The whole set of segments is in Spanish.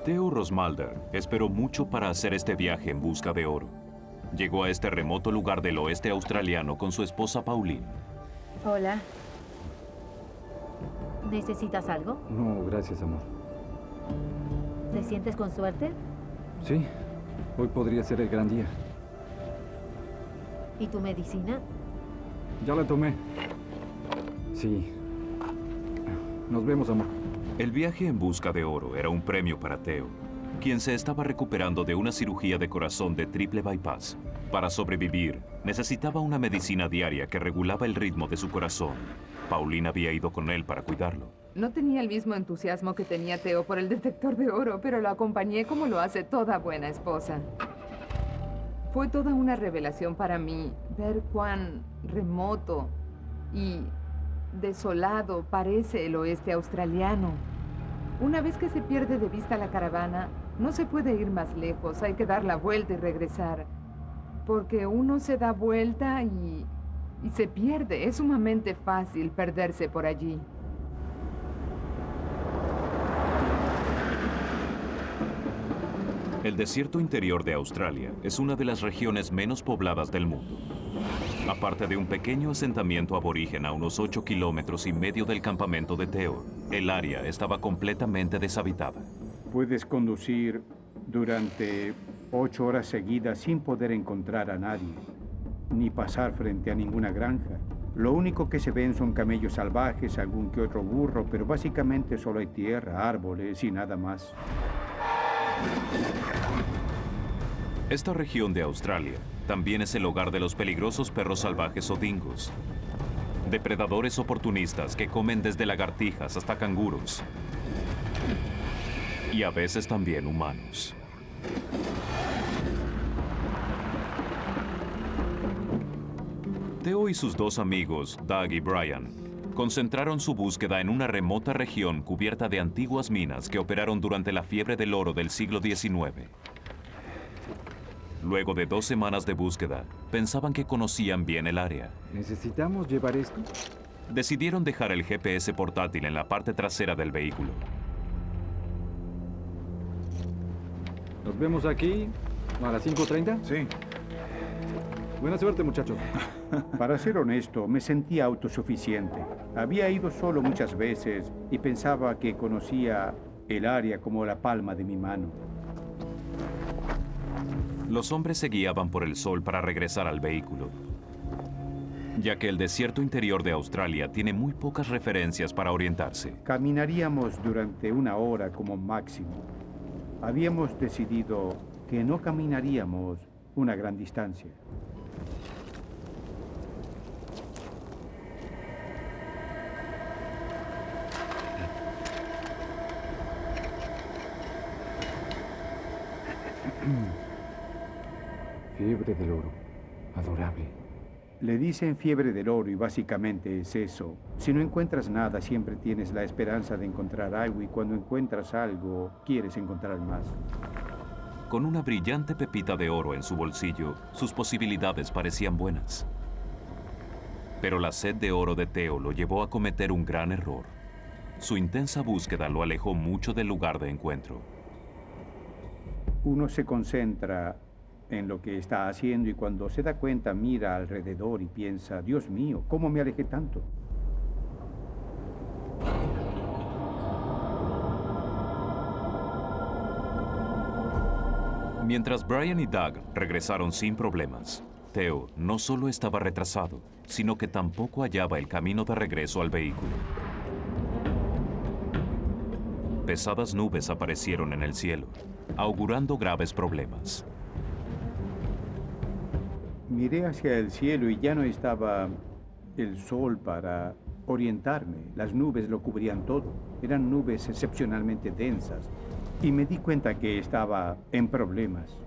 Theo Rosmalder esperó mucho para hacer este viaje en busca de oro. Llegó a este remoto lugar del oeste australiano con su esposa Pauline. Hola. ¿Necesitas algo? No, gracias, amor. ¿Te sientes con suerte? Sí, hoy podría ser el gran día. ¿Y tu medicina? Ya la tomé. Sí. Nos vemos, amor. El viaje en busca de oro era un premio para Theo, quien se estaba recuperando de una cirugía de corazón de triple bypass. Para sobrevivir, necesitaba una medicina diaria que regulaba el ritmo de su corazón. Pauline había ido con él para cuidarlo. No tenía el mismo entusiasmo que tenía Theo por el detector de oro, pero lo acompañé como lo hace toda buena esposa. Fue toda una revelación para mí ver cuán remoto y desolado parece el oeste australiano. Una vez que se pierde de vista la caravana, no se puede ir más lejos, hay que dar la vuelta y regresar. Porque uno se da vuelta y se pierde. Es sumamente fácil perderse por allí. El desierto interior de Australia es una de las regiones menos pobladas del mundo. Aparte de un pequeño asentamiento aborigen a unos 8,5 kilómetros del campamento de Theo, el área estaba completamente deshabitada. Puedes conducir durante 8 horas seguidas sin poder encontrar a nadie, ni pasar frente a ninguna granja. Lo único que se ven son camellos salvajes, algún que otro burro, pero básicamente solo hay tierra, árboles y nada más. Esta región de Australia también es el hogar de los peligrosos perros salvajes o dingos, depredadores oportunistas que comen desde lagartijas hasta canguros y a veces también humanos. Theo y sus dos amigos, Doug y Brian, concentraron su búsqueda en una remota región cubierta de antiguas minas que operaron durante la fiebre del oro del siglo XIX. Luego de 2 semanas de búsqueda, pensaban que conocían bien el área. ¿Necesitamos llevar esto? Decidieron dejar el GPS portátil en la parte trasera del vehículo. ¿Nos vemos aquí a las 5:30? Sí. Buena suerte, muchachos. Para ser honesto, me sentía autosuficiente. Había ido solo muchas veces y pensaba que conocía el área como la palma de mi mano. Los hombres se guiaban por el sol para regresar al vehículo, ya que el desierto interior de Australia tiene muy pocas referencias para orientarse. Caminaríamos durante 1 hora como máximo. Habíamos decidido que no caminaríamos una gran distancia. Fiebre del oro. Adorable. Le dicen fiebre del oro y básicamente es eso. Si no encuentras nada, siempre tienes la esperanza de encontrar algo y cuando encuentras algo, quieres encontrar más. Con una brillante pepita de oro en su bolsillo, sus posibilidades parecían buenas. Pero la sed de oro de Theo lo llevó a cometer un gran error. Su intensa búsqueda lo alejó mucho del lugar de encuentro. Uno se concentra en lo que está haciendo y cuando se da cuenta mira alrededor y piensa, Dios mío, ¿cómo me alejé tanto? Mientras Brian y Doug regresaron sin problemas, Theo no solo estaba retrasado, sino que tampoco hallaba el camino de regreso al vehículo. Pesadas nubes aparecieron en el cielo, augurando graves problemas. Miré hacia el cielo y ya no estaba el sol para orientarme. Las nubes lo cubrían todo. Eran nubes excepcionalmente densas. Y me di cuenta que estaba en problemas.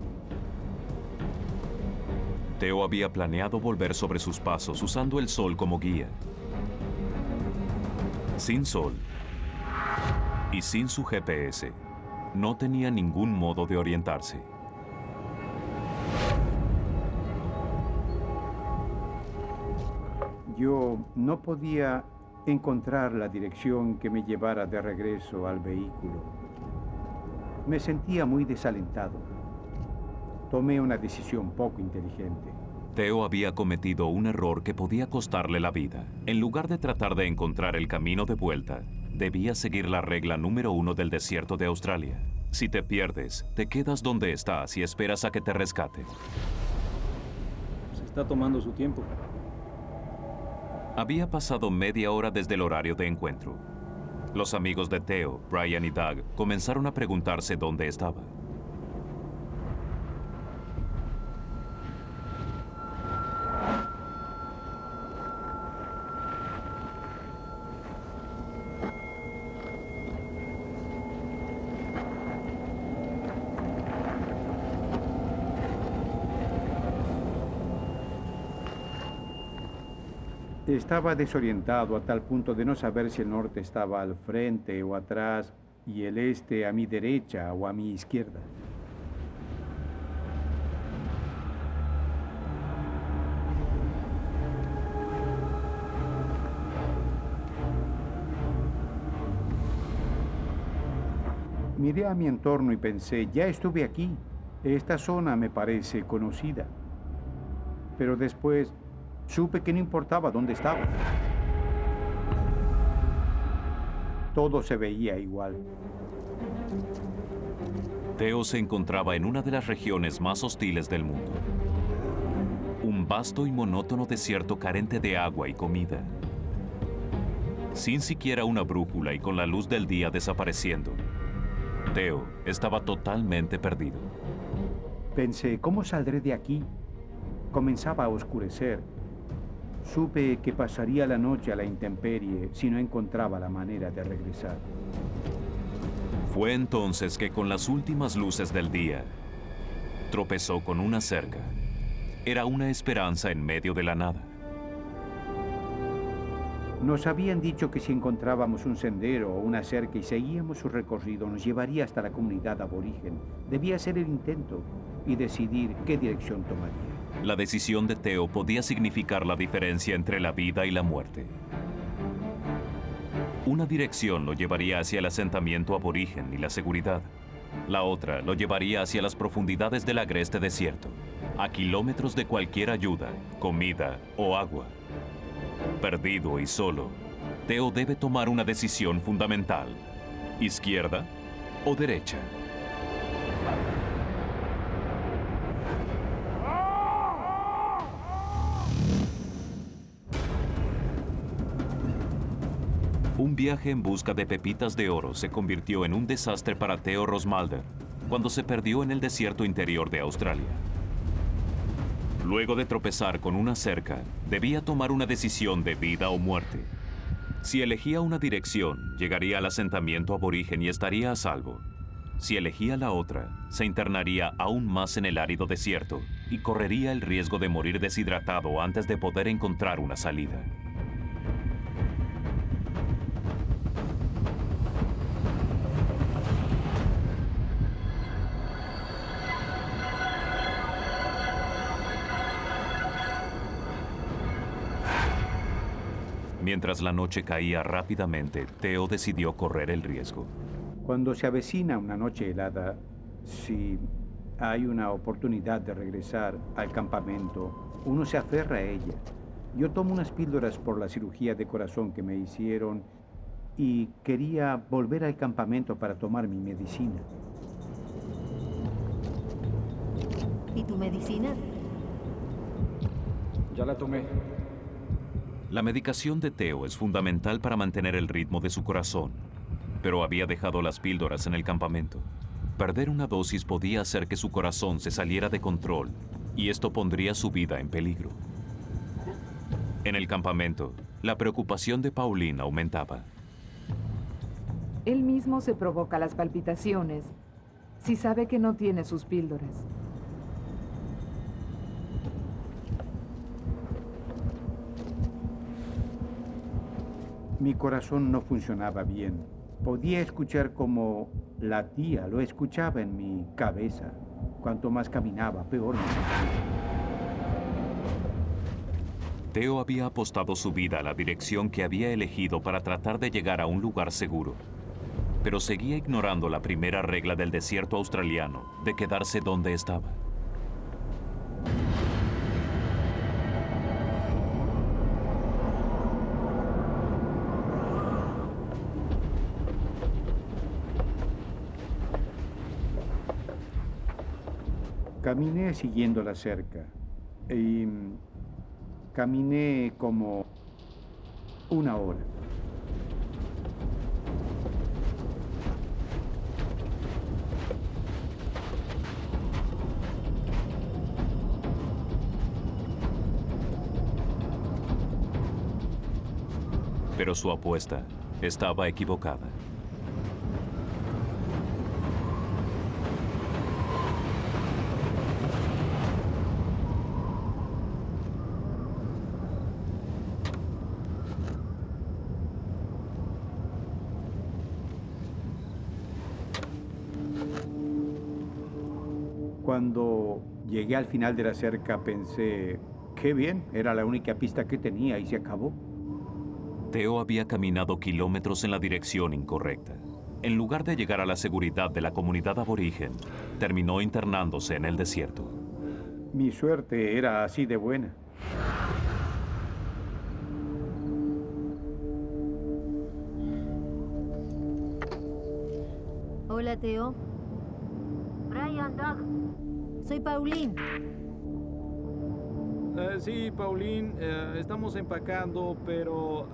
Theo había planeado volver sobre sus pasos usando el sol como guía. Sin sol y sin su GPS, no tenía ningún modo de orientarse. Yo no podía encontrar la dirección que me llevara de regreso al vehículo. Me sentía muy desalentado. Tomé una decisión poco inteligente. Theo había cometido un error que podía costarle la vida. En lugar de tratar de encontrar el camino de vuelta, debía seguir la regla número 1 del desierto de Australia. Si te pierdes, te quedas donde estás y esperas a que te rescaten. Se está tomando su tiempo. Había pasado media hora desde el horario de encuentro. Los amigos de Theo, Brian y Doug, comenzaron a preguntarse dónde estaba. Estaba desorientado a tal punto de no saber si el norte estaba al frente o atrás y el este a mi derecha o a mi izquierda. Miré a mi entorno y pensé, ya estuve aquí. Esta zona me parece conocida. Pero después supe que no importaba dónde estaba. Todo se veía igual. Theo se encontraba en una de las regiones más hostiles del mundo. Un vasto y monótono desierto carente de agua y comida. Sin siquiera una brújula y con la luz del día desapareciendo, Theo estaba totalmente perdido. Pensé, ¿cómo saldré de aquí? Comenzaba a oscurecer. Supe que pasaría la noche a la intemperie si no encontraba la manera de regresar. Fue entonces que con las últimas luces del día, tropezó con una cerca. Era una esperanza en medio de la nada. Nos habían dicho que si encontrábamos un sendero o una cerca y seguíamos su recorrido, nos llevaría hasta la comunidad aborigen. Debía hacer el intento y decidir qué dirección tomaría. La decisión de Theo podía significar la diferencia entre la vida y la muerte. Una dirección lo llevaría hacia el asentamiento aborigen y la seguridad. La otra lo llevaría hacia las profundidades del agreste desierto, a kilómetros de cualquier ayuda, comida o agua. Perdido y solo, Theo debe tomar una decisión fundamental: ¿izquierda o derecha? Un viaje en busca de pepitas de oro se convirtió en un desastre para Theo Rosmalder cuando se perdió en el desierto interior de Australia. Luego de tropezar con una cerca, debía tomar una decisión de vida o muerte. Si elegía una dirección, llegaría al asentamiento aborigen y estaría a salvo. Si elegía la otra, se internaría aún más en el árido desierto y correría el riesgo de morir deshidratado antes de poder encontrar una salida. Mientras la noche caía rápidamente, Theo decidió correr el riesgo. Cuando se avecina una noche helada, si hay una oportunidad de regresar al campamento, uno se aferra a ella. Yo tomo unas píldoras por la cirugía de corazón que me hicieron y quería volver al campamento para tomar mi medicina. ¿Y tu medicina? Ya la tomé. La medicación de Theo es fundamental para mantener el ritmo de su corazón, pero había dejado las píldoras en el campamento. Perder una dosis podía hacer que su corazón se saliera de control y esto pondría su vida en peligro. En el campamento, la preocupación de Pauline aumentaba. Él mismo se provoca las palpitaciones si sabe que no tiene sus píldoras. Mi corazón no funcionaba bien. Podía escuchar como latía, lo escuchaba en mi cabeza. Cuanto más caminaba, peor me sentía. Theo había apostado su vida a la dirección que había elegido para tratar de llegar a un lugar seguro. pero seguía ignorando la primera regla del desierto australiano, de quedarse donde estaba. Caminé siguiendo la cerca y caminé como una hora. Pero su apuesta estaba equivocada. Cuando llegué al final de la cerca pensé, qué bien, era la única pista que tenía y se acabó. Theo había caminado kilómetros en la dirección incorrecta. En lugar de llegar a la seguridad de la comunidad aborigen, terminó internándose en el desierto. Mi suerte era así de buena. Hola, Theo. Brian, Doug. Soy Pauline. Sí, Pauline, estamos empacando, pero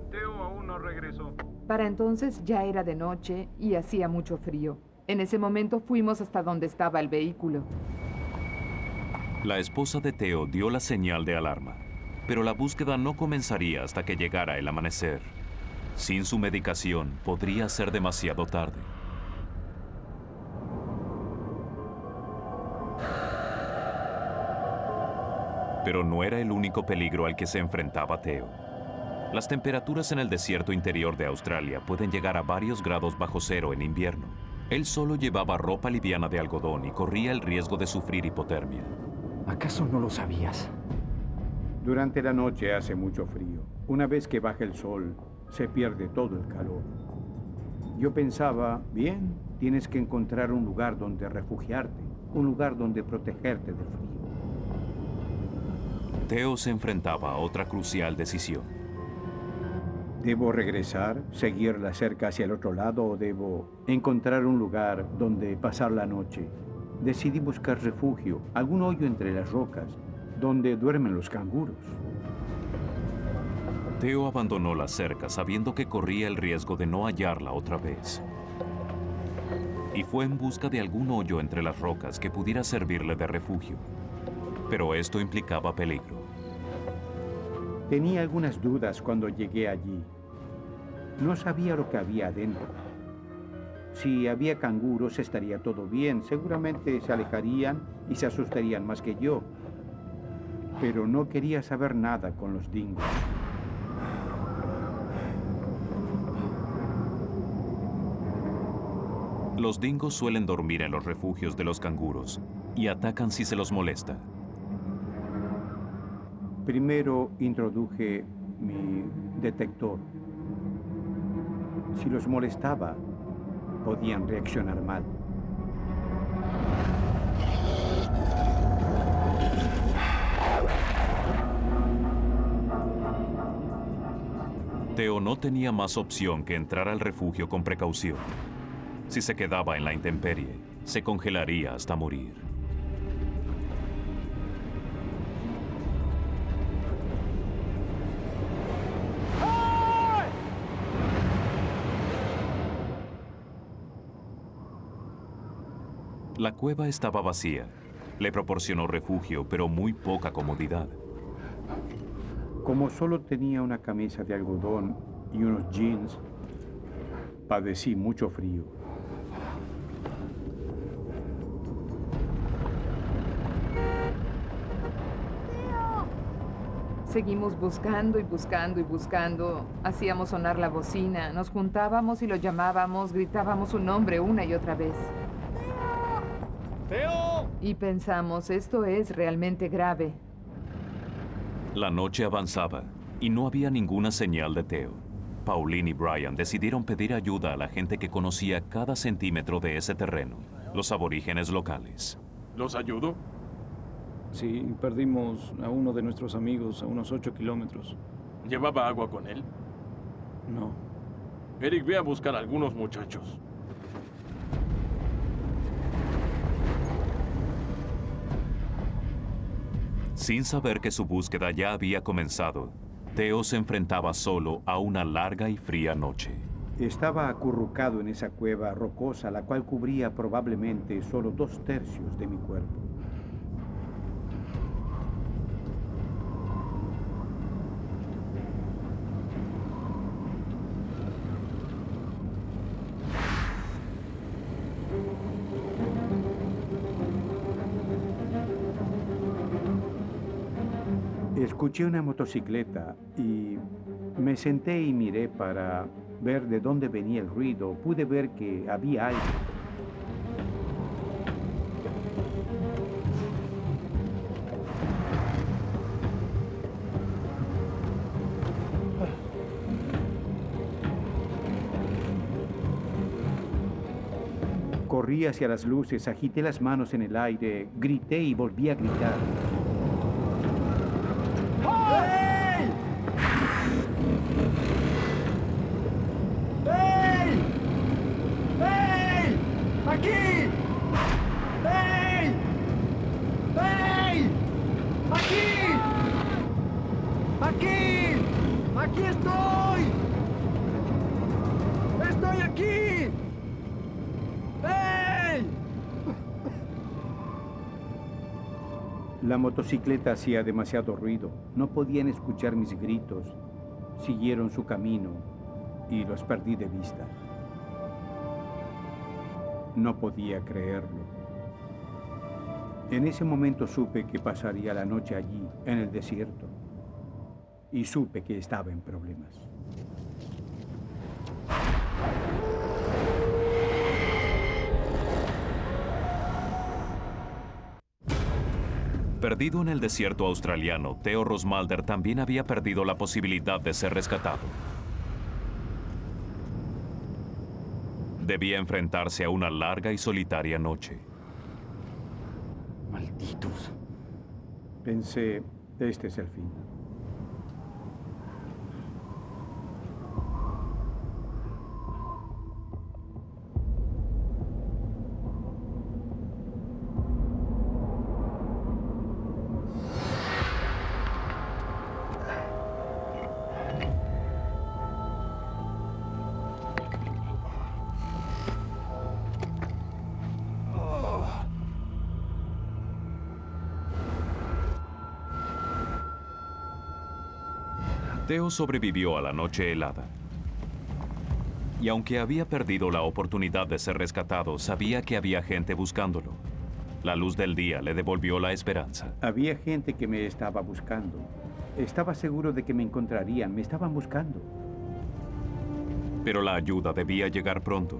Theo aún no regresó. Para entonces ya era de noche y hacía mucho frío. En ese momento fuimos hasta donde estaba el vehículo. La esposa de Theo dio la señal de alarma, pero la búsqueda no comenzaría hasta que llegara el amanecer. Sin su medicación, podría ser demasiado tarde. Pero no era el único peligro al que se enfrentaba Theo. Las temperaturas en el desierto interior de Australia pueden llegar a varios grados bajo cero en invierno. Él solo llevaba ropa liviana de algodón y corría el riesgo de sufrir hipotermia. ¿Acaso no lo sabías? Durante la noche hace mucho frío. Una vez que baja el sol, se pierde todo el calor. Yo pensaba, bien, tienes que encontrar un lugar donde refugiarte, un lugar donde protegerte del frío. Theo se enfrentaba a otra crucial decisión. ¿Debo regresar, seguir la cerca hacia el otro lado o debo encontrar un lugar donde pasar la noche? Decidí buscar refugio, algún hoyo entre las rocas, donde duermen los canguros. Theo abandonó la cerca sabiendo que corría el riesgo de no hallarla otra vez. Y fue en busca de algún hoyo entre las rocas que pudiera servirle de refugio. Pero esto implicaba peligro. Tenía algunas dudas cuando llegué allí. No sabía lo que había adentro. Si había canguros estaría todo bien. Seguramente se alejarían y se asustarían más que yo. Pero no quería saber nada con los dingos. Los dingos suelen dormir en los refugios de los canguros y atacan si se los molesta. Primero introduje mi detector. Si los molestaba, podían reaccionar mal. Theo no tenía más opción que entrar al refugio con precaución. Si se quedaba en la intemperie, se congelaría hasta morir. La cueva estaba vacía. Le proporcionó refugio, pero muy poca comodidad. Como solo tenía una camisa de algodón y unos jeans, padecí mucho frío. Seguimos buscando y buscando y buscando. Hacíamos sonar la bocina, nos juntábamos y lo llamábamos, gritábamos su nombre una y otra vez. ¡Theo! Y pensamos, esto es realmente grave. La noche avanzaba y no había ninguna señal de Theo. Pauline y Brian decidieron pedir ayuda a la gente que conocía cada centímetro de ese terreno, los aborígenes locales. ¿Los ayudo? Sí, perdimos a uno de nuestros amigos a unos 8 kilómetros. ¿Llevaba agua con él? No. Eric, ve a buscar a algunos muchachos. Sin saber que su búsqueda ya había comenzado, Theo se enfrentaba solo a una larga y fría noche. Estaba acurrucado en esa cueva rocosa, la cual cubría probablemente solo 2/3 de mi cuerpo. Escuché una motocicleta y me senté y miré para ver de dónde venía el ruido. Pude ver que había algo. Corrí hacia las luces, agité las manos en el aire, grité y volví a gritar. ¡Hey! ¡Hey! ¡Hey! ¡Aquí! ¡Hey! ¡Hey! ¡Aquí! ¡Aquí! ¡Aquí estoy! ¡Estoy aquí! ¡Hey! La motocicleta hacía demasiado ruido. No podían escuchar mis gritos. Siguieron su camino y los perdí de vista. No podía creerlo. En ese momento supe que pasaría la noche allí, en el desierto. Y supe que estaba en problemas. Perdido en el desierto australiano, Theo Rosmalder también había perdido la posibilidad de ser rescatado. Debía enfrentarse a una larga y solitaria noche. Malditos. Pensé, este es el fin. Theo sobrevivió a la noche helada. Y aunque había perdido la oportunidad de ser rescatado, sabía que había gente buscándolo. La luz del día le devolvió la esperanza. Había gente que me estaba buscando. Estaba seguro de que me encontrarían. Me estaban buscando. Pero la ayuda debía llegar pronto.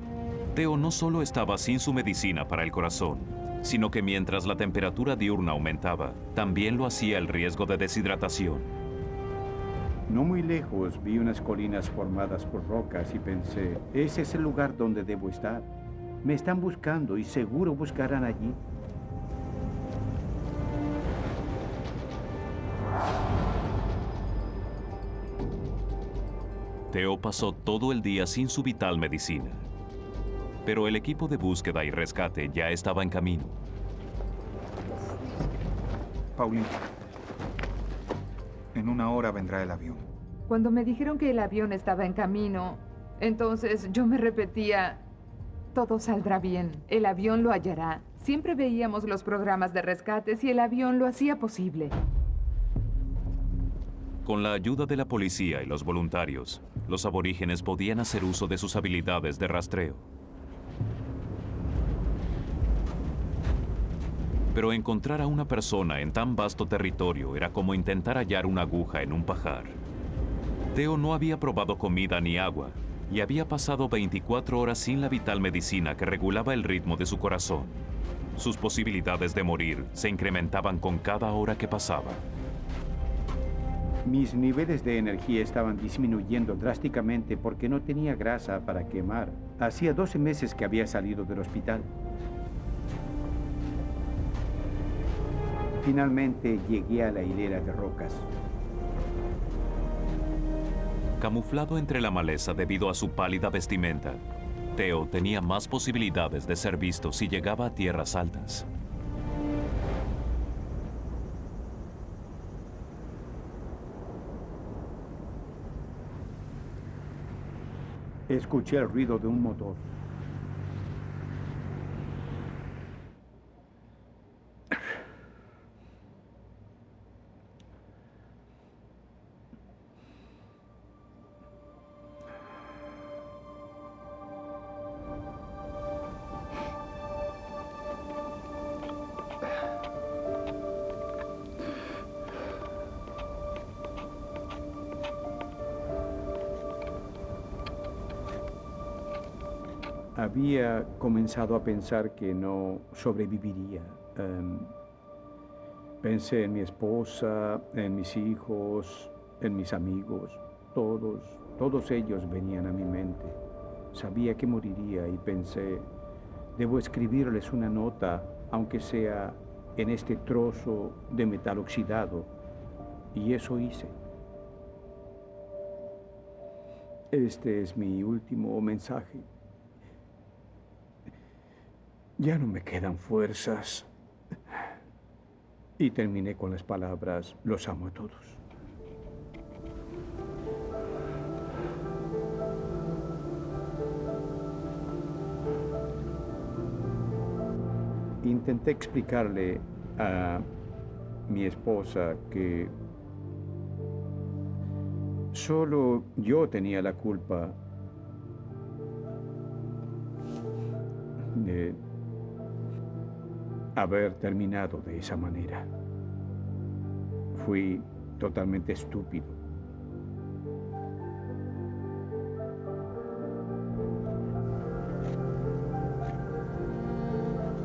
Theo no solo estaba sin su medicina para el corazón, sino que mientras la temperatura diurna aumentaba, también lo hacía el riesgo de deshidratación. No muy lejos vi unas colinas formadas por rocas y pensé, ese es el lugar donde debo estar. Me están buscando y seguro buscarán allí. Theo pasó todo el día sin su vital medicina. Pero el equipo de búsqueda y rescate ya estaba en camino. Pauline, en 1 hora vendrá el avión. Cuando me dijeron que el avión estaba en camino, entonces yo me repetía, todo saldrá bien, el avión lo hallará. Siempre veíamos los programas de rescates y el avión lo hacía posible. Con la ayuda de la policía y los voluntarios, los aborígenes podían hacer uso de sus habilidades de rastreo. Pero encontrar a una persona en tan vasto territorio era como intentar hallar una aguja en un pajar. Theo no había probado comida ni agua y había pasado 24 horas sin la vital medicina que regulaba el ritmo de su corazón. Sus posibilidades de morir se incrementaban con cada hora que pasaba. Mis niveles de energía estaban disminuyendo drásticamente porque no tenía grasa para quemar. Hacía 12 meses que había salido del hospital. Finalmente llegué a la hilera de rocas. Camuflado entre la maleza debido a su pálida vestimenta, Theo tenía más posibilidades de ser visto si llegaba a tierras altas. Escuché el ruido de un motor. Había comenzado a pensar que no sobreviviría. Pensé en mi esposa, en mis hijos, en mis amigos. Todos ellos venían a mi mente. Sabía que moriría y pensé, debo escribirles una nota, aunque sea en este trozo de metal oxidado. Y eso hice. Este es mi último mensaje. Ya no me quedan fuerzas. Y terminé con las palabras, los amo a todos. Intenté explicarle a mi esposa que solo yo tenía la culpa de haber terminado de esa manera. Fui totalmente estúpido.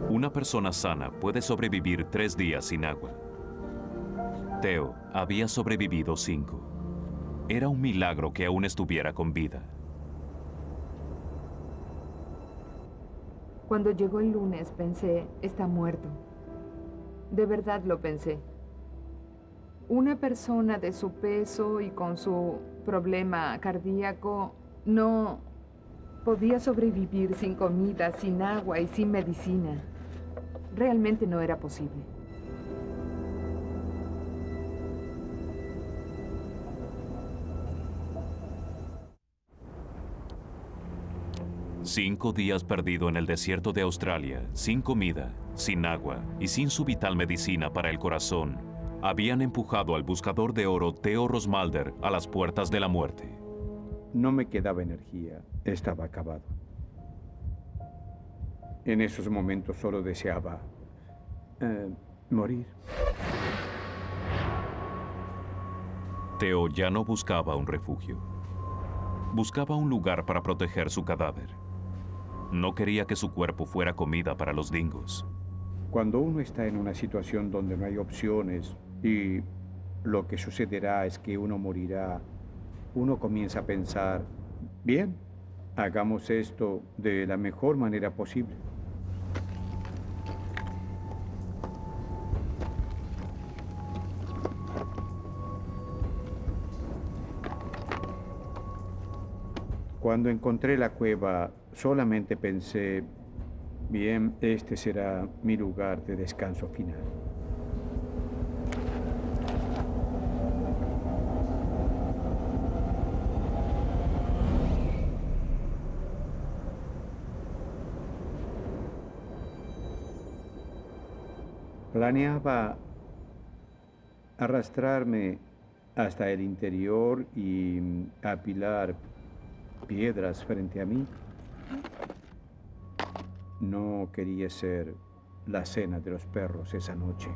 Una persona sana puede sobrevivir 3 días sin agua. Theo había sobrevivido 5. Era un milagro que aún estuviera con vida. Cuando llegó el lunes pensé, está muerto. De verdad lo pensé. Una persona de su peso y con su problema cardíaco no podía sobrevivir sin comida, sin agua y sin medicina. Realmente no era posible. Cinco días perdido en el desierto de Australia, sin comida, sin agua y sin su vital medicina para el corazón, habían empujado al buscador de oro Theo Rosmalder a las puertas de la muerte. No me quedaba energía, estaba acabado. En esos momentos solo deseaba morir. Theo ya no buscaba un refugio. Buscaba un lugar para proteger su cadáver. No quería que su cuerpo fuera comida para los dingos. Cuando uno está en una situación donde no hay opciones y lo que sucederá es que uno morirá, uno comienza a pensar, bien, hagamos esto de la mejor manera posible. Cuando encontré la cueva, solamente pensé, bien, este será mi lugar de descanso final. Planeaba arrastrarme hasta el interior y apilar piedras frente a mí. No quería ser la cena de los perros esa noche.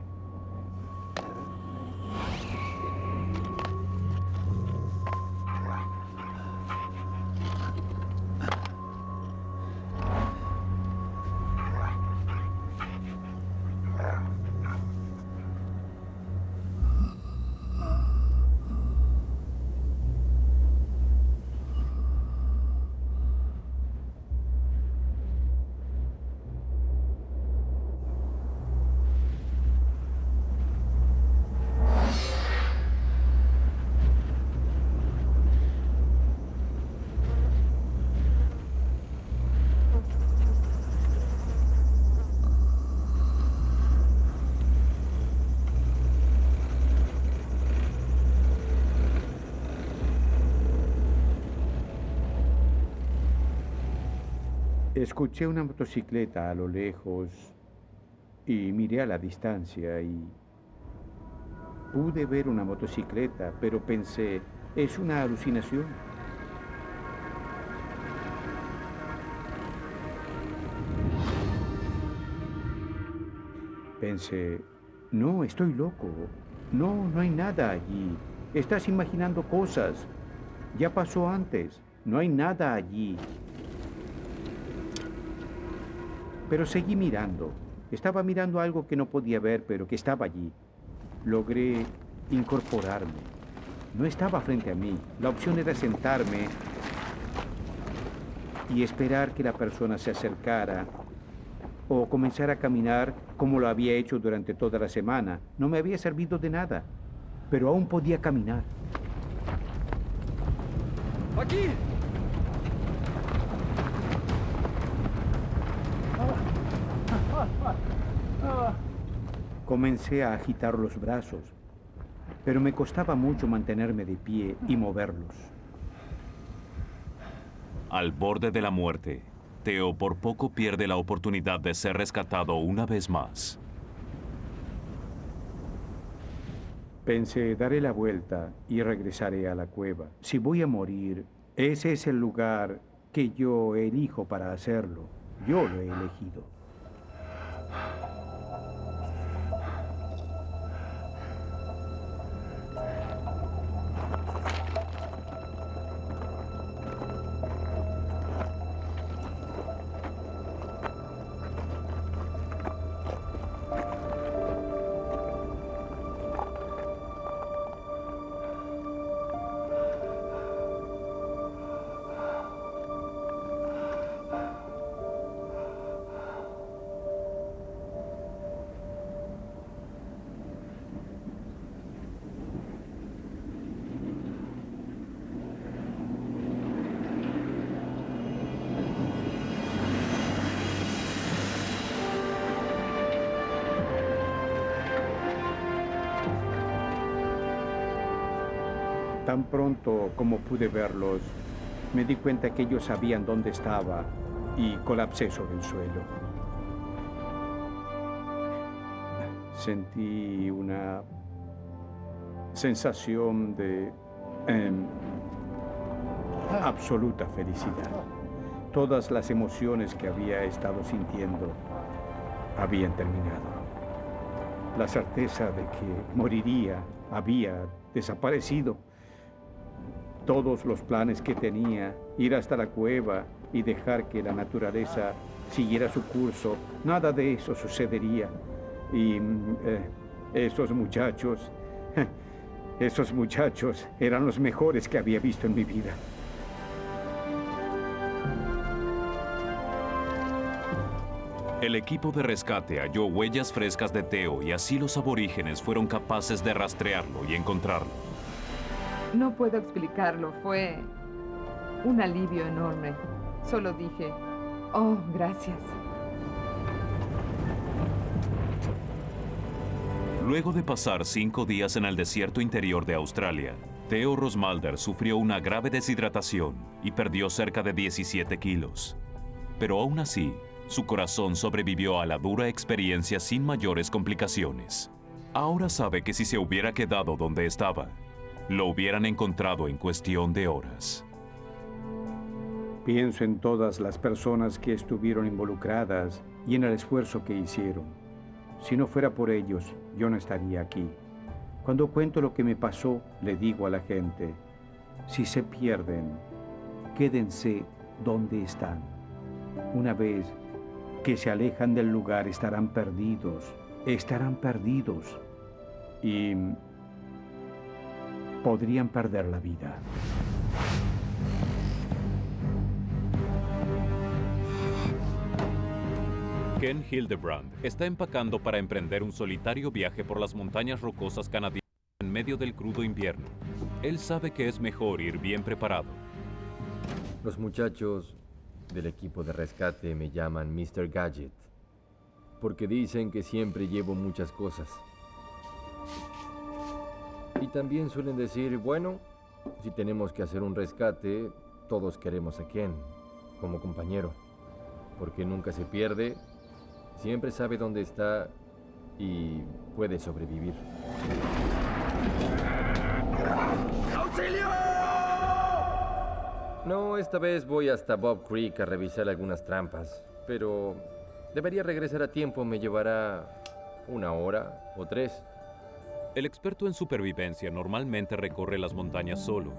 Escuché una motocicleta a lo lejos y miré a la distancia y pude ver una motocicleta, pero pensé, es una alucinación. Pensé, no, estoy loco. No, no hay nada allí. Estás imaginando cosas. Ya pasó antes. No hay nada allí. Pero seguí mirando. Estaba mirando algo que no podía ver, pero que estaba allí. Logré incorporarme. No estaba frente a mí. La opción era sentarme y esperar que la persona se acercara o comenzar a caminar como lo había hecho durante toda la semana. No me había servido de nada, pero aún podía caminar. ¡Aquí! Comencé a agitar los brazos, pero me costaba mucho mantenerme de pie y moverlos. Al borde de la muerte, Theo por poco pierde la oportunidad de ser rescatado una vez más. Pensé, daré la vuelta y regresaré a la cueva. Si voy a morir, ese es el lugar que yo elijo para hacerlo. Yo lo he elegido. Tan pronto como pude verlos, me di cuenta que ellos sabían dónde estaba y colapsé sobre el suelo. Sentí una sensación de absoluta felicidad. Todas las emociones que había estado sintiendo habían terminado. La certeza de que moriría había desaparecido. Todos los planes que tenía, ir hasta la cueva y dejar que la naturaleza siguiera su curso, nada de eso sucedería. Y esos muchachos eran los mejores que había visto en mi vida. El equipo de rescate halló huellas frescas de Theo y así los aborígenes fueron capaces de rastrearlo y encontrarlo. No puedo explicarlo, fue un alivio enorme. Solo dije, oh, gracias. Luego de pasar 5 días en el desierto interior de Australia, Theo Rosmalder sufrió una grave deshidratación y perdió cerca de 17 kilos. Pero aún así, su corazón sobrevivió a la dura experiencia sin mayores complicaciones. Ahora sabe que si se hubiera quedado donde estaba, lo hubieran encontrado en cuestión de horas. Pienso en todas las personas que estuvieron involucradas y en el esfuerzo que hicieron. Si no fuera por ellos, yo no estaría aquí. Cuando cuento lo que me pasó, le digo a la gente, si se pierden, quédense donde están. Una vez que se alejan del lugar, estarán perdidos. Y podrían perder la vida. Ken Hildebrand está empacando para emprender un solitario viaje por las montañas rocosas canadienses en medio del crudo invierno. Él sabe que es mejor ir bien preparado. Los muchachos del equipo de rescate me llaman Mr. Gadget, porque dicen que siempre llevo muchas cosas. Y también suelen decir, bueno, si tenemos que hacer un rescate, todos queremos a Ken como compañero. porque nunca se pierde, siempre sabe dónde está y puede sobrevivir. ¡Auxilio! No, esta vez voy hasta Bob Creek a revisar algunas trampas, pero debería regresar a tiempo. Me llevará 1 hora o 3. El experto en supervivencia normalmente recorre las montañas solo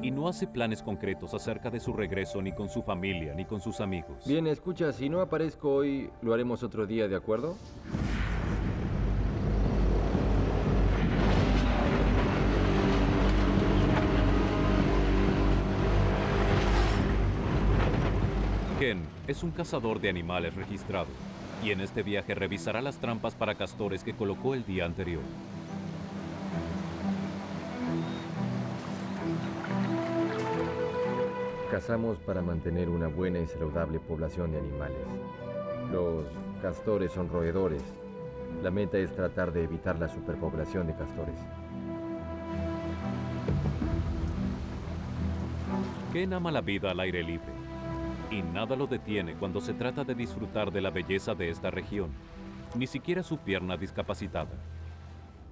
y no hace planes concretos acerca de su regreso ni con su familia ni con sus amigos. Bien, escucha, si no aparezco hoy, lo haremos otro día, ¿de acuerdo? Ken es un cazador de animales registrado y en este viaje revisará las trampas para castores que colocó el día anterior. Cazamos para mantener una buena y saludable población de animales. Los castores son roedores. La meta es tratar de evitar la superpoblación de castores. Ken ama la vida al aire libre y nada lo detiene cuando se trata de disfrutar de la belleza de esta región, ni siquiera su pierna discapacitada.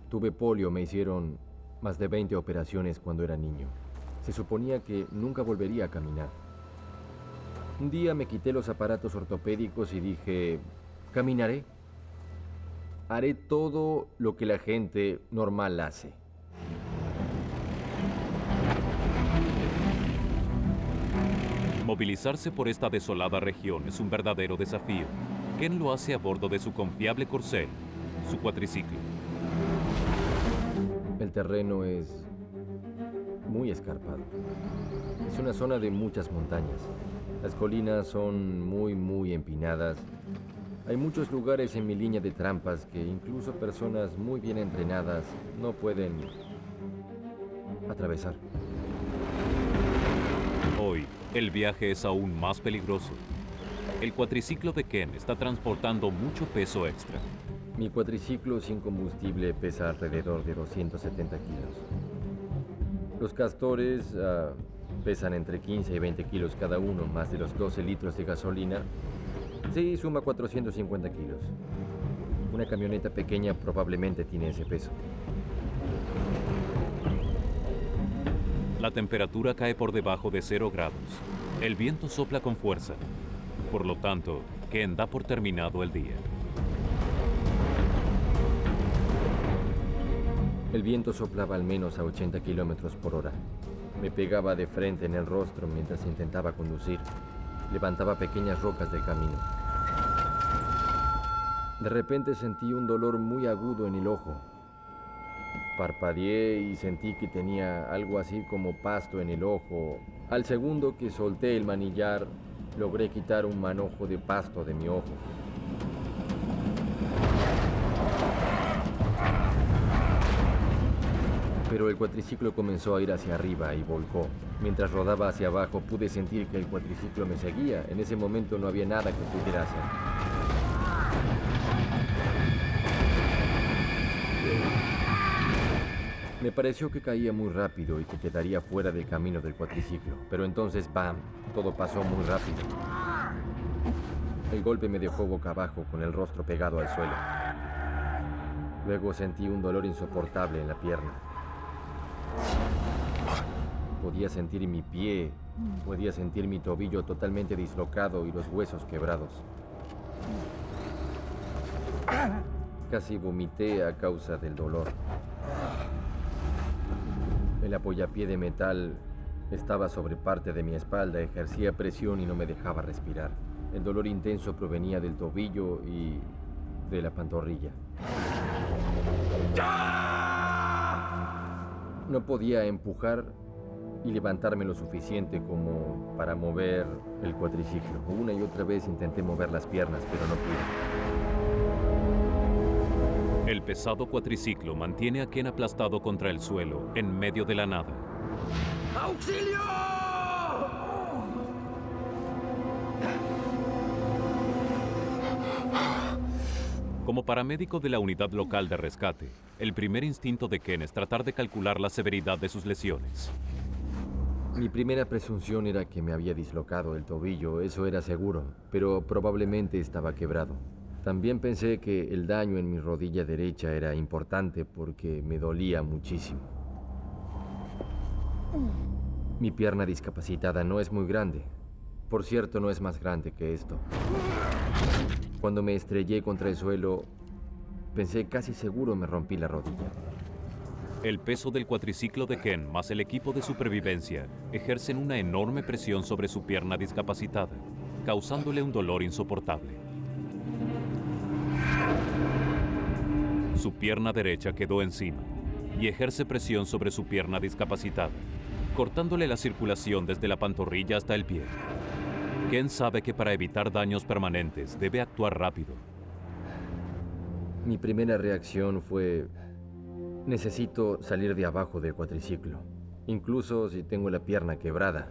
Tuve polio, me hicieron más de 20 operaciones cuando era niño. Se suponía que nunca volvería a caminar. Un día me quité los aparatos ortopédicos y dije, caminaré. Haré todo lo que la gente normal hace. Movilizarse por esta desolada región es un verdadero desafío. Ken lo hace a bordo de su confiable corcel, su cuatriciclo. El terreno es muy escarpado. Es una zona de muchas montañas. Las colinas son muy empinadas. Hay muchos lugares en mi línea de trampas que incluso personas muy bien entrenadas no pueden atravesar. Hoy, el viaje es aún más peligroso. El cuatriciclo de Ken está transportando mucho peso extra. Mi cuatriciclo sin combustible pesa alrededor de 270 kilos. Los castores pesan entre 15 y 20 kilos cada uno, más de los 12 litros de gasolina. Sí, suma 450 kilos. Una camioneta pequeña probablemente tiene ese peso. La temperatura cae por debajo de 0 grados. El viento sopla con fuerza. Por lo tanto, Ken da por terminado el día. El viento soplaba al menos a 80 kilómetros por hora. Me pegaba de frente en el rostro mientras intentaba conducir. Levantaba pequeñas rocas del camino. De repente sentí un dolor muy agudo en el ojo. Parpadeé y sentí que tenía algo así como pasto en el ojo. Al segundo que solté el manillar, logré quitar un manojo de pasto de mi ojo. Pero el cuatriciclo comenzó a ir hacia arriba y volcó. Mientras rodaba hacia abajo, pude sentir que el cuatriciclo me seguía. En ese momento no había nada que pudiera hacer. Me pareció que caía muy rápido y que quedaría fuera del camino del cuatriciclo. Pero entonces, ¡bam!, todo pasó muy rápido. El golpe me dejó boca abajo con el rostro pegado al suelo. Luego sentí un dolor insoportable en la pierna. Podía sentir mi pie, podía sentir mi tobillo totalmente dislocado y los huesos quebrados. Casi vomité a causa del dolor. El apoyapié de metal estaba sobre parte de mi espalda, ejercía presión y no me dejaba respirar. El dolor intenso provenía del tobillo y de la pantorrilla. No podía empujar y levantarme lo suficiente como para mover el cuatriciclo. Una y otra vez intenté mover las piernas, pero no pude. El pesado cuatriciclo mantiene a Ken aplastado contra el suelo, en medio de la nada. ¡Auxilio! Como paramédico de la unidad local de rescate, el primer instinto de Ken es tratar de calcular la severidad de sus lesiones. Mi primera presunción era que me había dislocado el tobillo, eso era seguro, pero probablemente estaba quebrado. También pensé que el daño en mi rodilla derecha era importante porque me dolía muchísimo. Mi pierna discapacitada no es muy grande. Por cierto, no es más grande que esto. Cuando me estrellé contra el suelo, pensé casi seguro me rompí la rodilla. El peso del cuatriciclo de Ken más el equipo de supervivencia ejercen una enorme presión sobre su pierna discapacitada, causándole un dolor insoportable. Su pierna derecha quedó encima y ejerce presión sobre su pierna discapacitada, cortándole la circulación desde la pantorrilla hasta el pie. Ken sabe que para evitar daños permanentes debe actuar rápido. Mi primera reacción fue: necesito salir de abajo del cuatriciclo, incluso si tengo la pierna quebrada.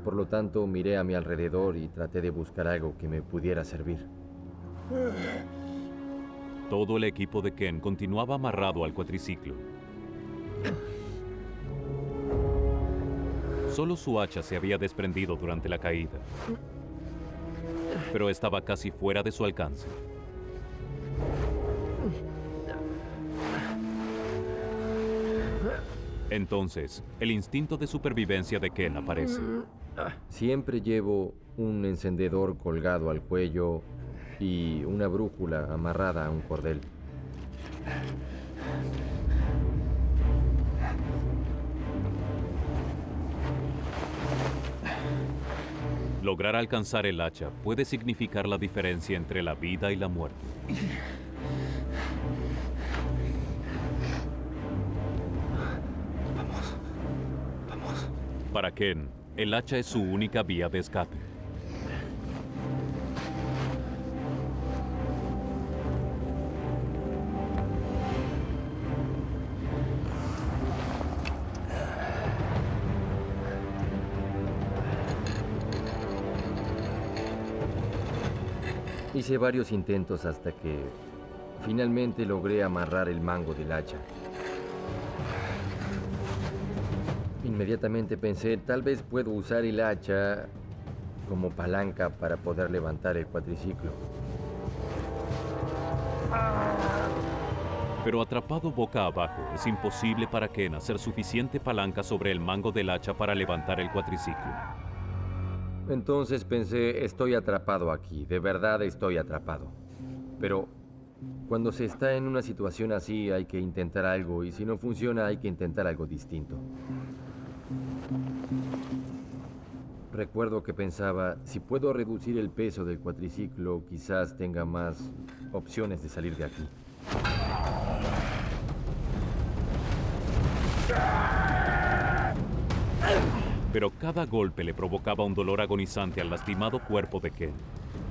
Por lo tanto, miré a mi alrededor y traté de buscar algo que me pudiera servir. Todo el equipo de Ken continuaba amarrado al cuatriciclo. Solo su hacha se había desprendido durante la caída, pero estaba casi fuera de su alcance. Entonces, el instinto de supervivencia de Ken aparece. Siempre llevo un encendedor colgado al cuello y una brújula amarrada a un cordel. Lograr alcanzar el hacha puede significar la diferencia entre la vida y la muerte. Vamos. Para Ken, el hacha es su única vía de escape. Hice varios intentos hasta que finalmente logré amarrar el mango del hacha. Inmediatamente pensé, tal vez puedo usar el hacha como palanca para poder levantar el cuatriciclo. Pero atrapado boca abajo, es imposible para Ken hacer suficiente palanca sobre el mango del hacha para levantar el cuatriciclo. Entonces pensé, estoy atrapado aquí, de verdad estoy atrapado. Pero cuando se está en una situación así hay que intentar algo y si no funciona hay que intentar algo distinto. Recuerdo que pensaba, si puedo reducir el peso del cuatriciclo, quizás tenga más opciones de salir de aquí. Pero cada golpe le provocaba un dolor agonizante al lastimado cuerpo de Ken,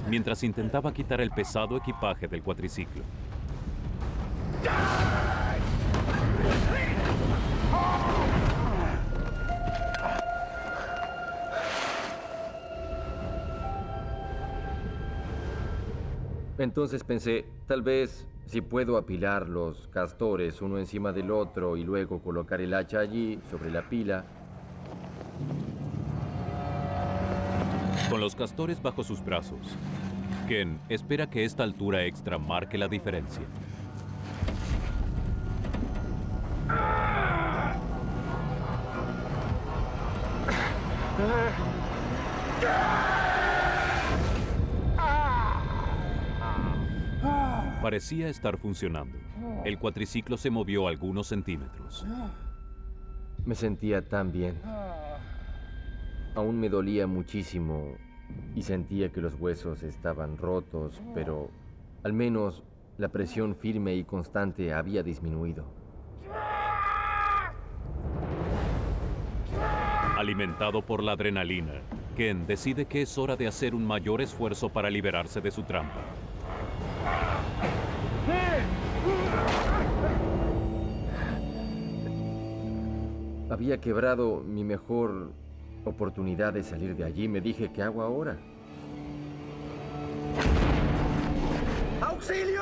mientras intentaba quitar el pesado equipaje del cuatriciclo. Entonces pensé, tal vez si puedo apilar los castores uno encima del otro y luego colocar el hacha allí, sobre la pila. Con los castores bajo sus brazos, Ken espera que esta altura extra marque la diferencia. Parecía estar funcionando. El cuatriciclo se movió algunos centímetros. Me sentía tan bien. Aún me dolía muchísimo y sentía que los huesos estaban rotos, pero al menos la presión firme y constante había disminuido. Alimentado por la adrenalina, Ken decide que es hora de hacer un mayor esfuerzo para liberarse de su trampa. Había quebrado mi mejor oportunidad de salir de allí. Me dije, ¿qué hago ahora? ¡Auxilio!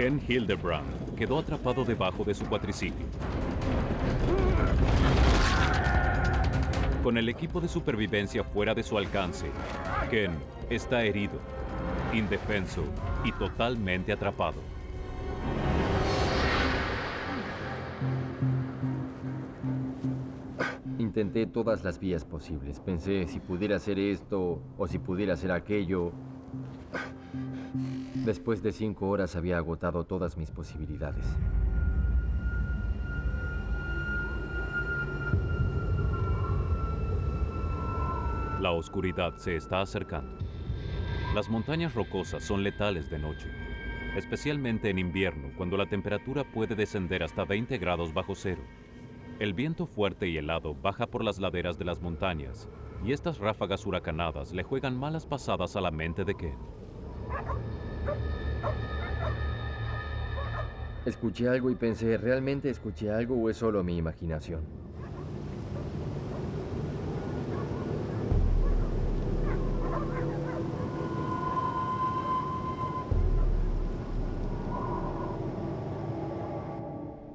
Ken Hildebrand quedó atrapado debajo de su cuatriciclo. Con el equipo de supervivencia fuera de su alcance, Ken está herido, indefenso y totalmente atrapado. Intenté todas las vías posibles. Pensé si pudiera hacer esto o si pudiera hacer aquello. Después de 5 horas había agotado todas mis posibilidades. La oscuridad se está acercando. Las montañas rocosas son letales de noche, especialmente en invierno, cuando la temperatura puede descender hasta 20 grados bajo cero. El viento fuerte y helado baja por las laderas de las montañas, y estas ráfagas huracanadas le juegan malas pasadas a la mente de Ken. Escuché algo y pensé, ¿realmente escuché algo o es solo mi imaginación?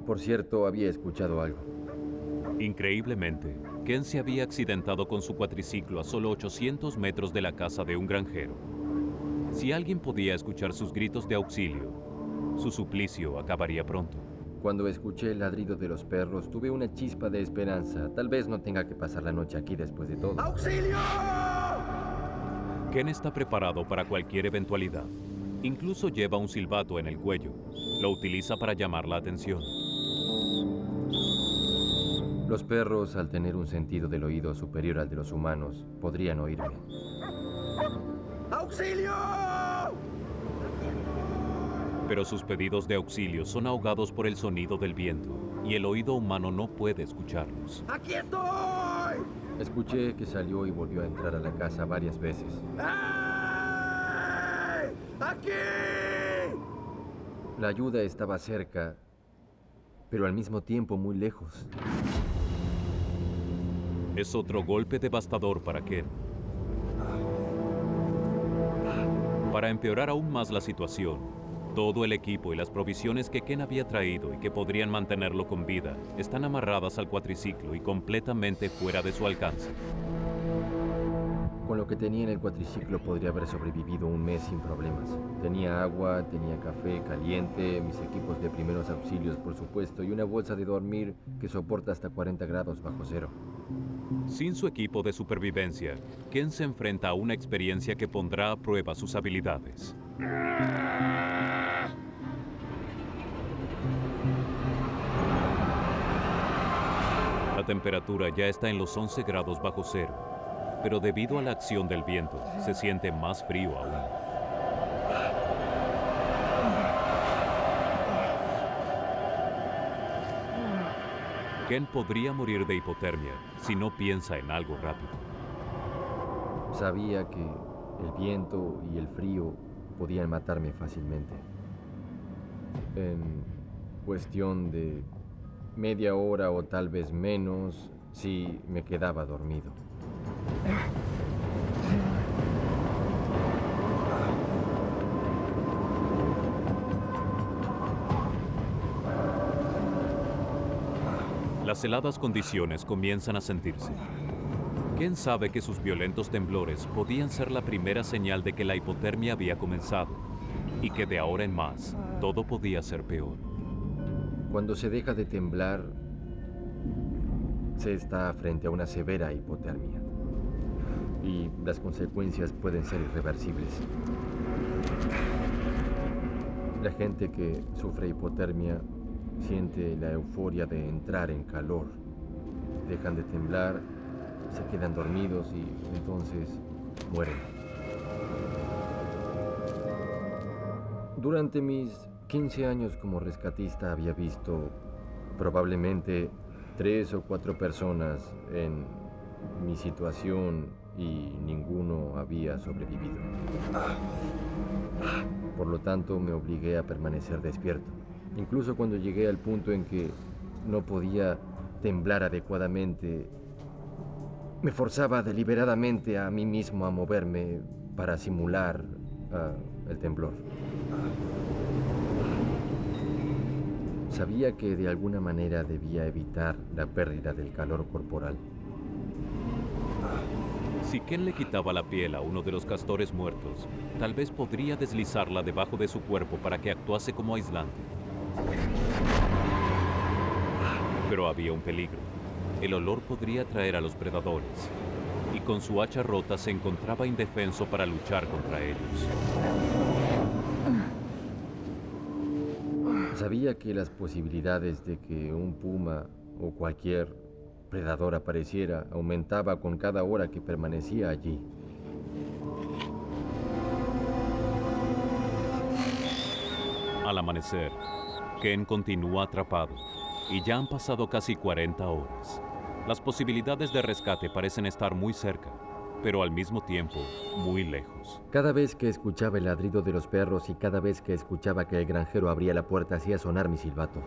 Por cierto, había escuchado algo. Increíblemente, Ken se había accidentado con su cuatriciclo a solo 800 metros de la casa de un granjero. Si alguien podía escuchar sus gritos de auxilio, su suplicio acabaría pronto. Cuando escuché el ladrido de los perros, tuve una chispa de esperanza. Tal vez no tenga que pasar la noche aquí después de todo. ¡Auxilio! Ken está preparado para cualquier eventualidad. Incluso lleva un silbato en el cuello. Lo utiliza para llamar la atención. Los perros, al tener un sentido del oído superior al de los humanos, podrían oírme. ¡Auxilio! Pero sus pedidos de auxilio son ahogados por el sonido del viento, y el oído humano no puede escucharlos. ¡Aquí estoy! Escuché que salió y volvió a entrar a la casa varias veces. ¡Ey! ¡Aquí! La ayuda estaba cerca, pero al mismo tiempo muy lejos. Es otro golpe devastador para Ken. Para empeorar aún más la situación, todo el equipo y las provisiones que Ken había traído y que podrían mantenerlo con vida están amarradas al cuatriciclo y completamente fuera de su alcance. Con lo que tenía en el cuatriciclo podría haber sobrevivido un mes sin problemas. Tenía agua, tenía café caliente, mis equipos de primeros auxilios, por supuesto, y una bolsa de dormir que soporta hasta 40 grados bajo cero. Sin su equipo de supervivencia, Ken se enfrenta a una experiencia que pondrá a prueba sus habilidades. La temperatura ya está en los 11 grados bajo cero, pero debido a la acción del viento, se siente más frío aún. Ken podría morir de hipotermia si no piensa en algo rápido. Sabía que el viento y el frío podían matarme fácilmente. En cuestión de media hora o tal vez menos, si me quedaba dormido. Las heladas condiciones comienzan a sentirse. Ken sabe que sus violentos temblores podían ser la primera señal de que la hipotermia había comenzado y que de ahora en más todo podía ser peor. Cuando se deja de temblar, se está frente a una severa hipotermia y las consecuencias pueden ser irreversibles. La gente que sufre hipotermia siente la euforia de entrar en calor. Dejan de temblar, se quedan dormidos y entonces mueren. Durante mis 15 años como rescatista había visto probablemente 3 o 4 personas en mi situación y ninguno había sobrevivido. Por lo tanto, me obligué a permanecer despierto. Incluso cuando llegué al punto en que no podía temblar adecuadamente, me forzaba deliberadamente a mí mismo a moverme para simular el temblor. Sabía que de alguna manera debía evitar la pérdida del calor corporal. Si Ken le quitaba la piel a uno de los castores muertos, tal vez podría deslizarla debajo de su cuerpo para que actuase como aislante. Pero había un peligro. El olor podría atraer a los predadores, y con su hacha rota se encontraba indefenso para luchar contra ellos. Sabía que las posibilidades de que un puma o cualquier predador apareciera aumentaba con cada hora que permanecía allí. Al amanecer, Ken continúa atrapado, y ya han pasado casi 40 horas. Las posibilidades de rescate parecen estar muy cerca, pero al mismo tiempo muy lejos. Cada vez que escuchaba el ladrido de los perros y cada vez que escuchaba que el granjero abría la puerta hacía sonar mi silbato.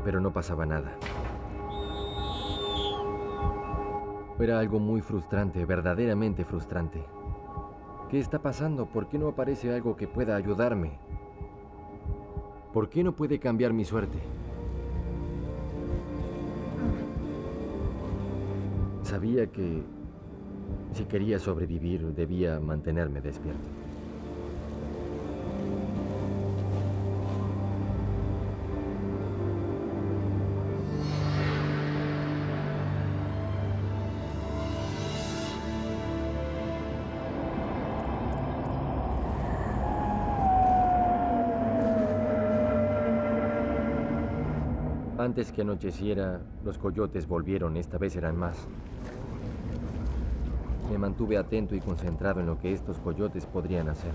Pero no pasaba nada. Era algo muy frustrante, verdaderamente frustrante. ¿Qué está pasando? ¿Por qué no aparece algo que pueda ayudarme? ¿Por qué no puede cambiar mi suerte? Sabía que si quería sobrevivir debía mantenerme despierto. Antes que anocheciera, los coyotes volvieron, esta vez eran más. Me mantuve atento y concentrado en lo que estos coyotes podrían hacer.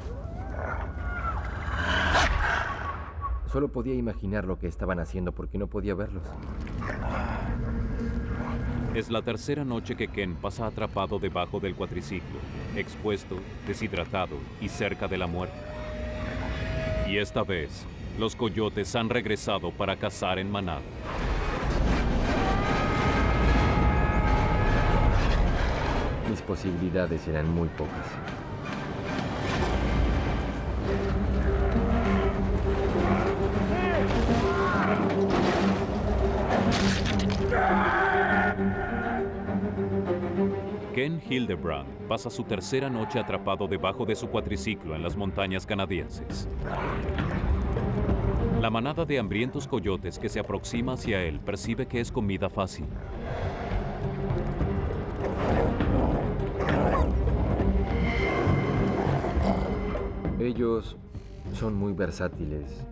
Solo podía imaginar lo que estaban haciendo porque no podía verlos. Es la tercera noche que Ken pasa atrapado debajo del cuatriciclo, expuesto, deshidratado y cerca de la muerte. Y esta vez, los coyotes han regresado para cazar en manada. Mis posibilidades eran muy pocas. Ken Hildebrand pasa su tercera noche atrapado debajo de su cuatriciclo en las montañas canadienses. La manada de hambrientos coyotes que se aproxima hacia él percibe que es comida fácil. Ellos son muy versátiles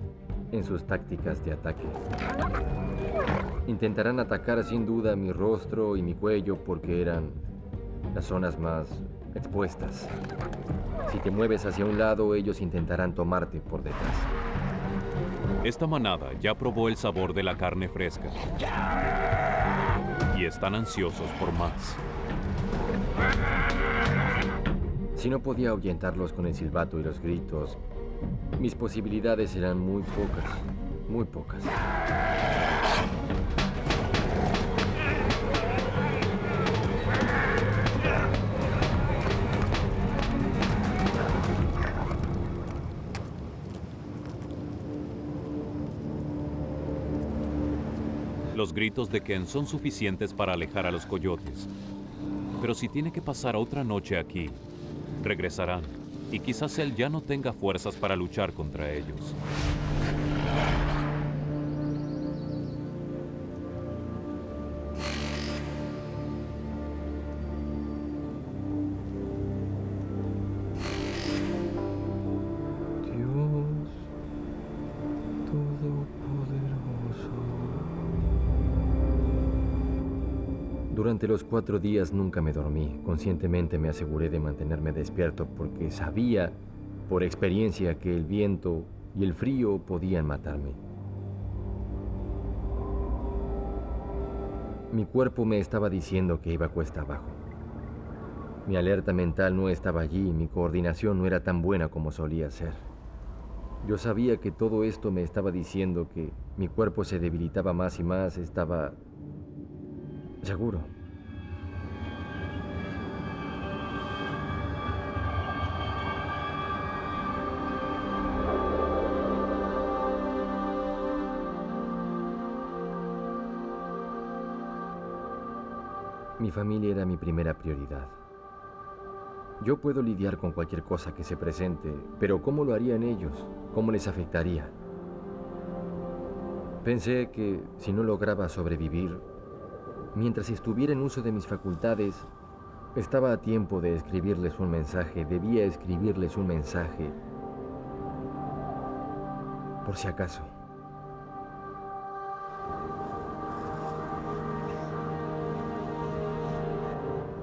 en sus tácticas de ataque. Intentarán atacar sin duda mi rostro y mi cuello porque eran las zonas más expuestas. Si te mueves hacia un lado, ellos intentarán tomarte por detrás. Esta manada ya probó el sabor de la carne fresca y están ansiosos por más. Si no podía ahuyentarlos con el silbato y los gritos, mis posibilidades eran muy pocas, muy pocas. Los gritos de Ken son suficientes para alejar a los coyotes. Pero si tiene que pasar otra noche aquí, regresarán y quizás él ya no tenga fuerzas para luchar contra ellos. Dios Todopoderoso. Durante los 4 días nunca me dormí. Conscientemente me aseguré de mantenerme despierto porque sabía, por experiencia, que el viento y el frío podían matarme. Mi cuerpo me estaba diciendo que iba cuesta abajo. Mi alerta mental no estaba allí y mi coordinación no era tan buena como solía ser. Yo sabía que todo esto me estaba diciendo que mi cuerpo se debilitaba más y más, estaba seguro. Mi familia era mi primera prioridad. Yo puedo lidiar con cualquier cosa que se presente, pero ¿cómo lo harían ellos? ¿Cómo les afectaría? Pensé que si no lograba sobrevivir, mientras estuviera en uso de mis facultades, estaba a tiempo de escribirles un mensaje, debía escribirles un mensaje, por si acaso.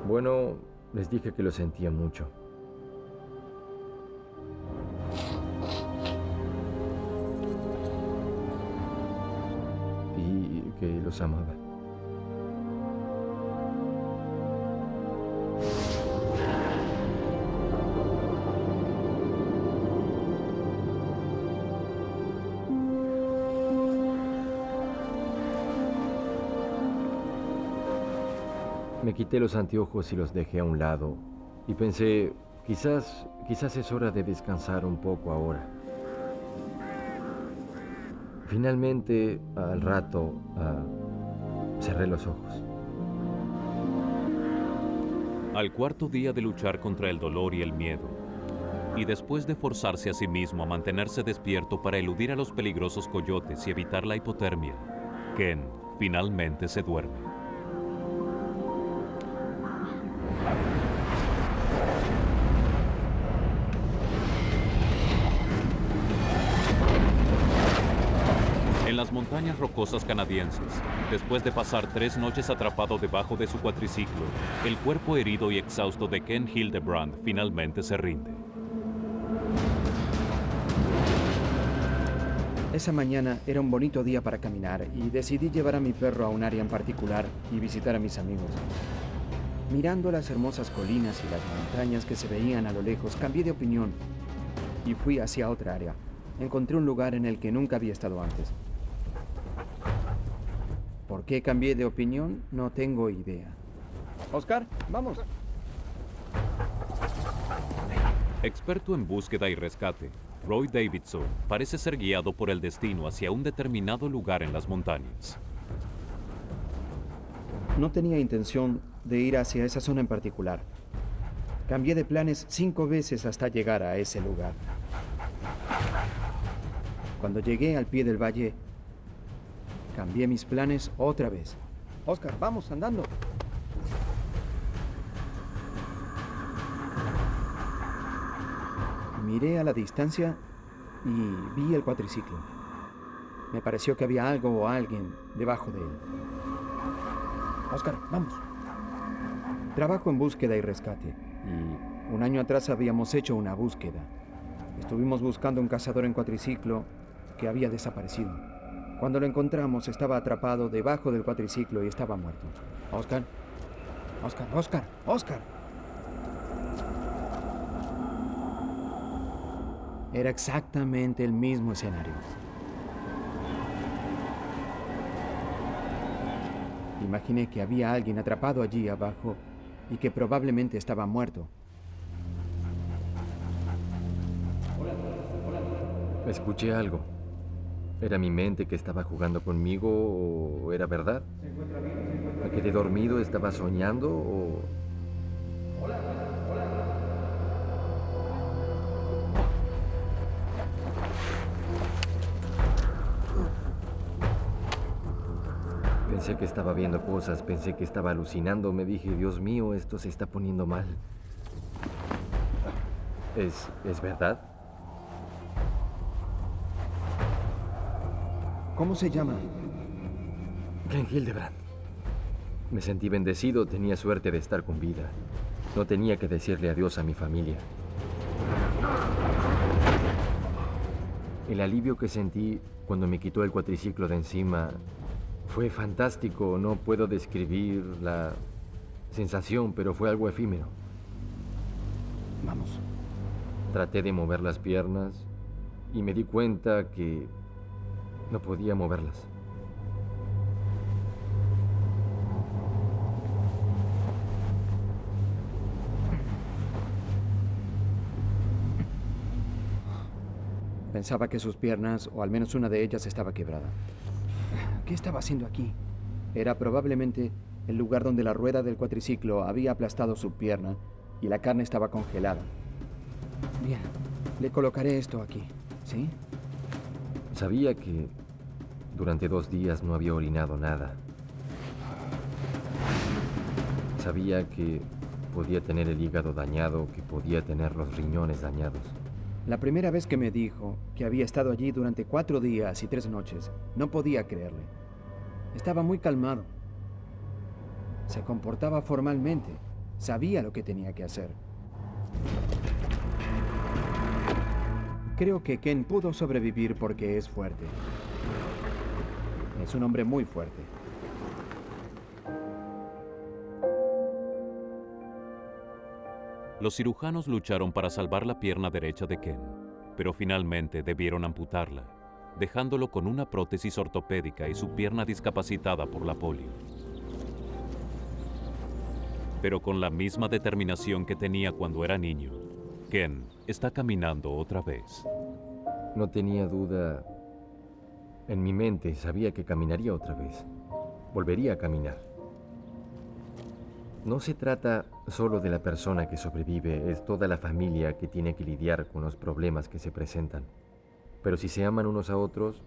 Bueno, les dije que lo sentía mucho. Y que los amaba. Me quité los anteojos y los dejé a un lado. Y pensé, quizás es hora de descansar un poco ahora. Finalmente, al rato, cerré los ojos. Al cuarto día de luchar contra el dolor y el miedo, y después de forzarse a sí mismo a mantenerse despierto para eludir a los peligrosos coyotes y evitar la hipotermia, Ken finalmente se duerme. En las montañas rocosas canadienses, después de pasar 3 noches atrapado debajo de su cuatriciclo, el cuerpo herido y exhausto de Ken Hildebrand finalmente se rinde. Esa mañana era un bonito día para caminar y decidí llevar a mi perro a un área en particular y visitar a mis amigos. Mirando las hermosas colinas y las montañas que se veían a lo lejos, cambié de opinión y fui hacia otra área. Encontré un lugar en el que nunca había estado antes. ¿Por qué cambié de opinión? No tengo idea. Oscar, vamos. Experto en búsqueda y rescate, Roy Davidson parece ser guiado por el destino hacia un determinado lugar en las montañas. No tenía intención de ir hacia esa zona en particular. Cambié de planes 5 veces hasta llegar a ese lugar. Cuando llegué al pie del valle, cambié mis planes otra vez. Oscar, vamos, andando. Miré a la distancia y vi el cuatriciclo. Me pareció que había algo o alguien debajo de él. Oscar, vamos. Trabajo en búsqueda y rescate. Y 1 año atrás habíamos hecho una búsqueda. Estuvimos buscando un cazador en cuatriciclo que había desaparecido. Cuando lo encontramos, estaba atrapado debajo del cuatriciclo y estaba muerto. Oscar, Oscar, Oscar, Oscar. Era exactamente el mismo escenario. Imaginé que había alguien atrapado allí abajo y que probablemente estaba muerto. Escuché algo. ¿Era mi mente que estaba jugando conmigo o era verdad? ¿Me quedé dormido? ¿Estaba soñando o...? Pensé que estaba viendo cosas, pensé que estaba alucinando. Me dije, Dios mío, esto se está poniendo mal. ¿Es verdad? ¿Cómo se llama? Ken Hildebrand. Me sentí bendecido, tenía suerte de estar con vida. No tenía que decirle adiós a mi familia. El alivio que sentí cuando me quitó el cuatriciclo de encima fue fantástico. No puedo describir la sensación, pero fue algo efímero. Vamos. Traté de mover las piernas y me di cuenta que no podía moverlas. Pensaba que sus piernas, o al menos una de ellas, estaba quebrada. ¿Qué estaba haciendo aquí? Era probablemente el lugar donde la rueda del cuatriciclo había aplastado su pierna y la carne estaba congelada. Bien, le colocaré esto aquí, ¿sí? Sabía que durante 2 días no había orinado nada. Sabía que podía tener el hígado dañado, que podía tener los riñones dañados. La primera vez que me dijo que había estado allí durante 4 días y 3 noches, no podía creerle. Estaba muy calmado. Se comportaba formalmente. Sabía lo que tenía que hacer. Creo que Ken pudo sobrevivir porque es fuerte. Es un hombre muy fuerte. Los cirujanos lucharon para salvar la pierna derecha de Ken, pero finalmente debieron amputarla, dejándolo con una prótesis ortopédica y su pierna discapacitada por la polio. Pero con la misma determinación que tenía cuando era niño, Ken está caminando otra vez. No tenía duda. En mi mente sabía que caminaría otra vez. Volvería a caminar. No se trata solo de la persona que sobrevive, es toda la familia que tiene que lidiar con los problemas que se presentan. Pero si se aman unos a otros,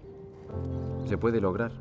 se puede lograr.